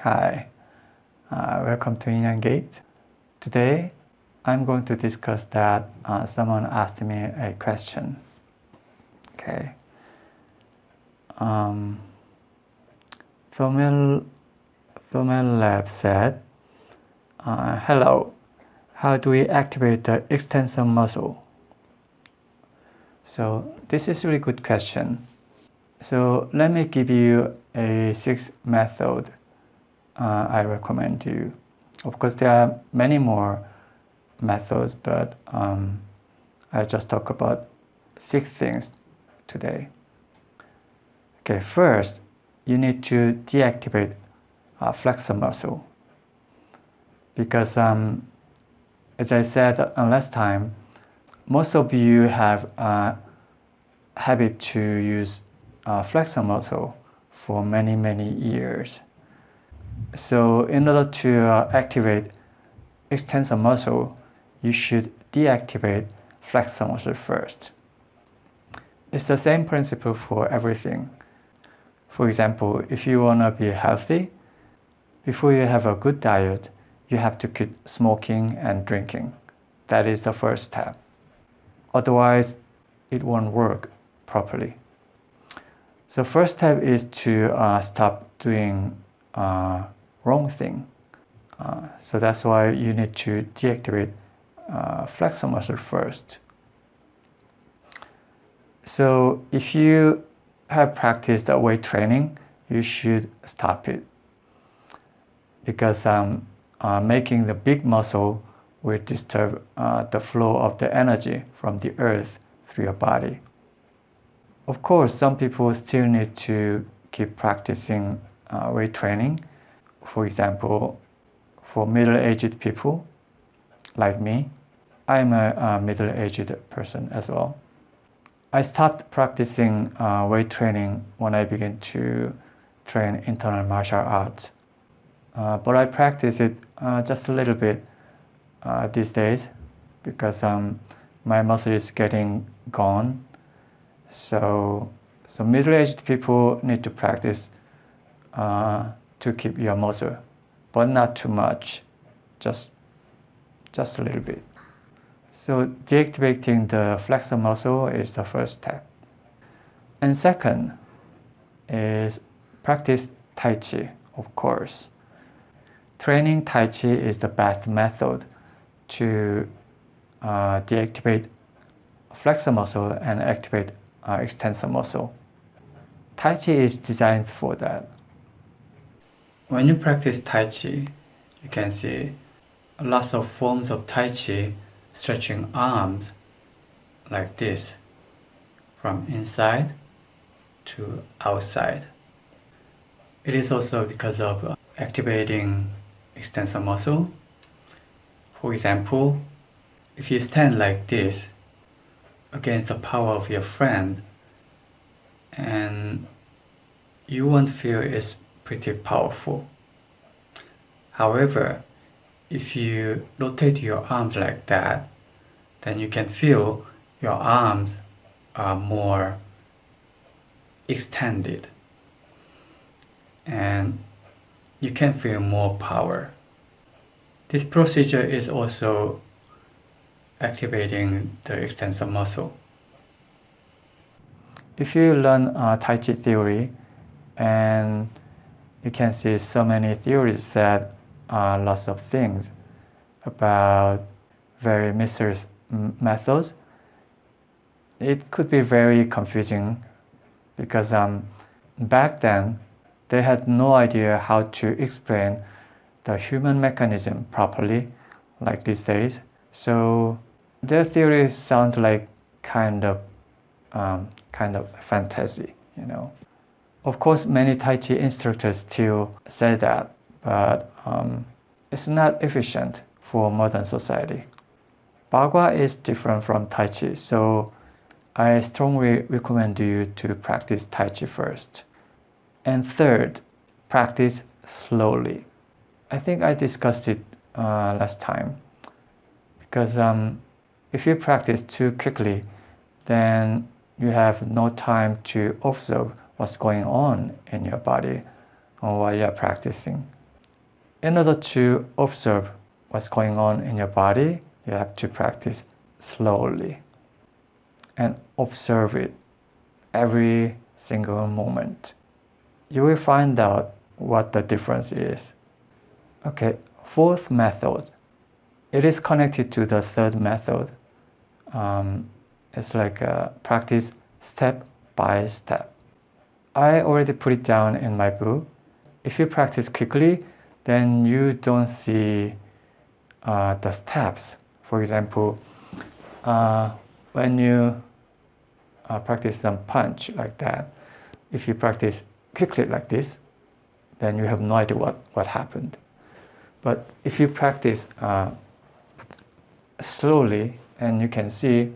Hi, welcome to Yin-Yang. Today, I'm going to discuss that someone asked me a question. Okay. Female Lab said, hello, how do we activate the extensor muscle? So this is a really good question. So let me give you a 6 method I recommend you. Of course, there are many more methods, but I'll just talk about 6 things today. Okay, first, you need to deactivate flexor muscle. Because as I said last time, most of you have a habit to use flexor muscle for many years. So in order to activate extensor muscle, you should deactivate flexor muscle first. It's the same principle for everything. For example, if you want to be healthy, before you have a good diet, you have to quit smoking and drinking. That is the first step. Otherwise, it won't work properly. So first step is to stop doing wrong thing. So that's why you need to deactivate flexor muscle first. So if you have practiced weight training, you should stop it. Because making the big muscle will disturb the flow of the energy from the earth through your body. Of course, some people still need to keep practicing weight training. For example, for middle-aged people like me, I'm a middle-aged person as well. I stopped practicing weight training when I began to train internal martial arts. But I practice it just a little bit these days because my muscle is getting gone. So middle-aged people need to practice to keep your muscle, but not too much, just a little bit. So deactivating the flexor muscle is the first step. And second is practice Tai Chi, of course. Training Tai Chi is the best method to deactivate flexor muscle and activate extensor muscle. Tai Chi is designed for that. When you practice Tai Chi, you can see lots of forms of Tai Chi stretching arms like this from inside to outside. It is also because of activating extensor muscle. For example, if you stand like this against the power of your friend, and you won't feel it's pretty powerful. However, if you rotate your arms like that, then you can feel your arms are more extended and you can feel more power. This procedure is also activating the extensor muscle. If you learn Tai Chi theory, and you can see so many theories said lots of things about very mysterious methods, it could be very confusing because back then they had no idea how to explain the human mechanism properly like these days. So their theories sound like kind of fantasy, you know. Of course, many Tai Chi instructors still say that, but it's not efficient for modern society. Bagua is different from Tai Chi, so I strongly recommend you to practice Tai Chi first. And third, practice slowly. I think I discussed it last time, because if you practice too quickly, then you have no time to observe what's going on in your body while you're practicing. in order to observe what's going on in your body, you have to practice slowly and observe it every single moment. You will find out what the difference is. Okay, fourth method. It is connected to the third method. It's like practice step by step. I already put it down in my book. If you practice quickly, then you don't see the steps. For example, when you practice some punch like that, if you practice quickly like this, then you have no idea what happened. But if you practice slowly, and you can see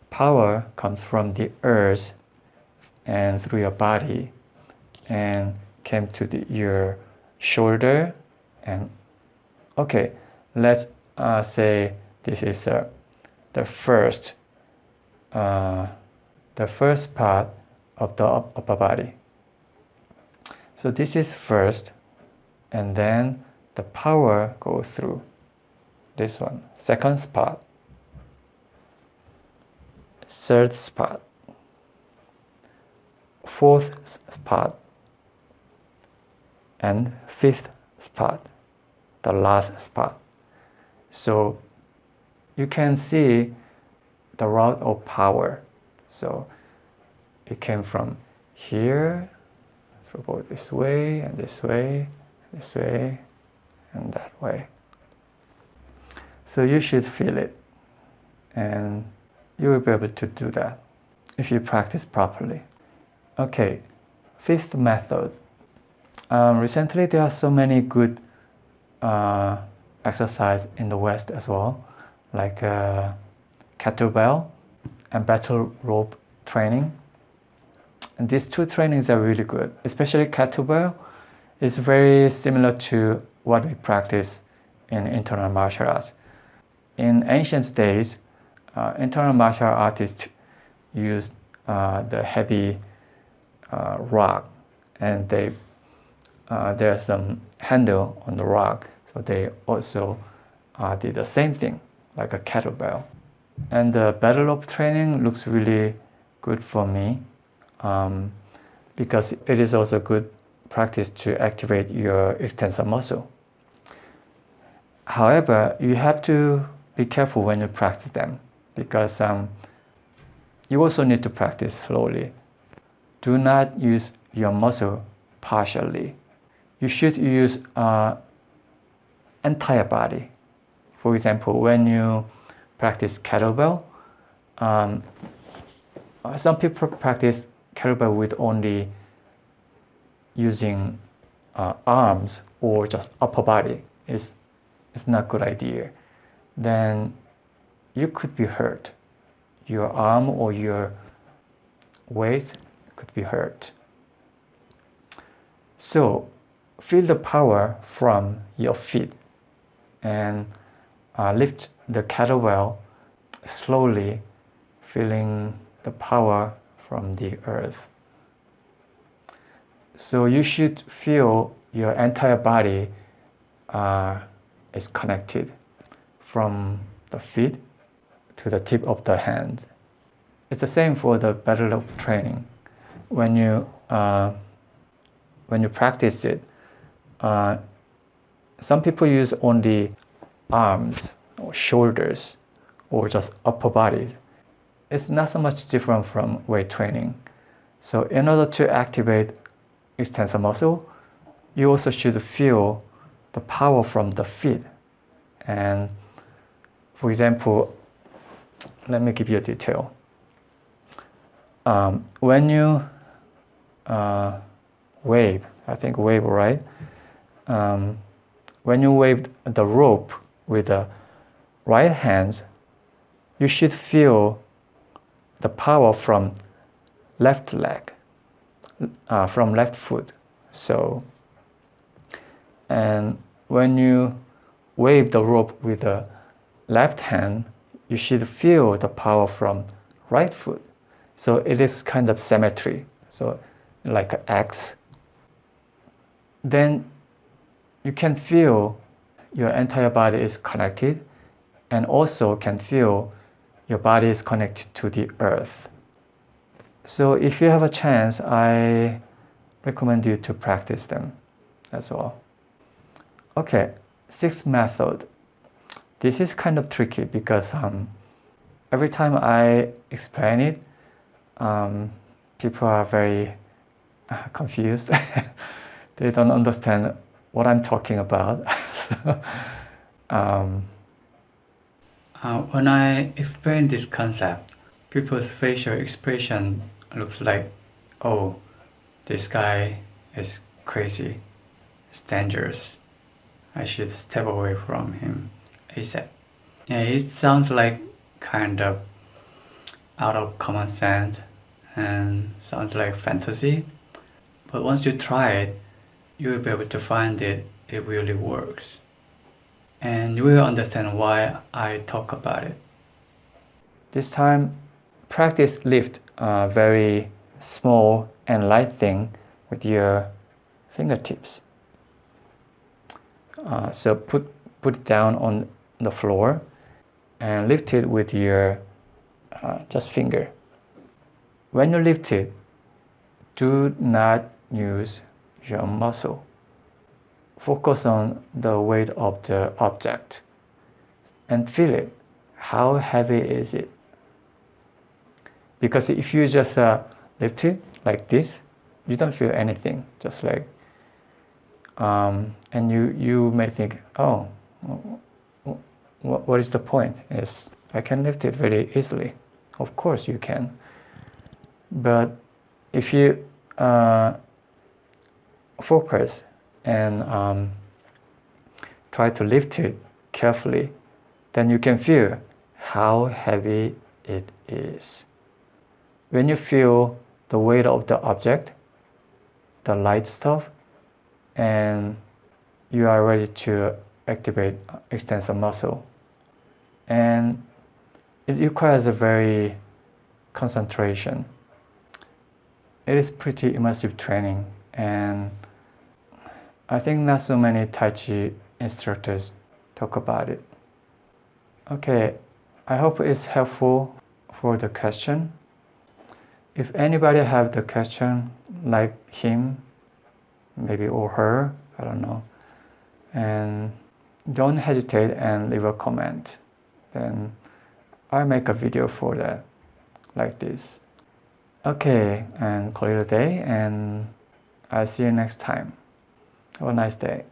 power comes from the earth and through your body and came to your shoulder. And okay, let's say this is the first part of the upper body. So this is first, and then the power goes through this one. Second spot, third spot, fourth spot, and fifth spot, the last spot. So you can see the route of power. So it came from here, so go this way, and this way, this way, and that way. So you should feel it, and you will be able to do that if you practice properly. Okay, fifth method. Recently there are so many good exercise in the West as well, like kettlebell and battle rope training. And these two trainings are really good, especially kettlebell is very similar to what we practice in internal martial arts. In ancient days, internal martial artists used the heavy rock, and there's some handle on the rock, so they also did the same thing like a kettlebell. And the battle rope training looks really good for me because it is also good practice to activate your extensor muscle. However, you have to be careful when you practice them because you also need to practice slowly. Do not use your muscle partially. You should use entire body. For example, when you practice kettlebell, some people practice kettlebell with only using arms or just upper body. It's not a good idea. Then you could be hurt. Your arm or your waist could be hurt. So feel the power from your feet and lift the kettlebell slowly, feeling the power from the earth. So you should feel your entire body is connected from the feet to the tip of the hand. It's the same for the battle rope training. When you practice it, some people use only arms or shoulders or just upper bodies. It's not so much different from weight training. So in order to activate extensor muscle, you also should feel the power from the feet. And for example, let me give you a detail. When you wave, I think wave, right? When you wave the rope with the right hand, you should feel the power from left leg, from left foot. So, and when you wave the rope with the left hand, you should feel the power from right foot. So it is kind of symmetry. So like an X. Then you can feel your entire body is connected, and also can feel your body is connected to the earth. So if you have a chance, I recommend you to practice them as well. Okay, sixth method. This is kind of tricky because every time I explain it, people are very confused. They don't understand what I'm talking about. So, when I explain this concept, people's facial expression looks like, oh, this guy is crazy, it's dangerous, I should step away from him ASAP. Yeah, it sounds like kind of out of common sense and sounds like fantasy, but once you try it, you will be able to find it really works. And you will understand why I talk about it. This time, practice lift a very small and light thing with your fingertips. So put it down on the floor and lift it with your just finger. When you lift it, do not use your muscle. Focus on the weight of the object and feel it. How heavy is it? Because if you just lift it like this, you don't feel anything. Just like, and you may think, oh, what is the point? Yes, I can lift it very easily. Of course you can. But if you focus and try to lift it carefully, then you can feel how heavy it is. When you feel the weight of the object, the light stuff, and you are ready to activate extensor muscle. And it requires a very concentration. It is pretty immersive training, and I think not so many Tai Chi instructors talk about it. Okay, I hope it's helpful for the question. If anybody have the question like him, maybe or her, I don't know, and don't hesitate and leave a comment. Then I'll make a video for that, like this. Okay, and call it a day, and I'll see you next time. Have a nice day.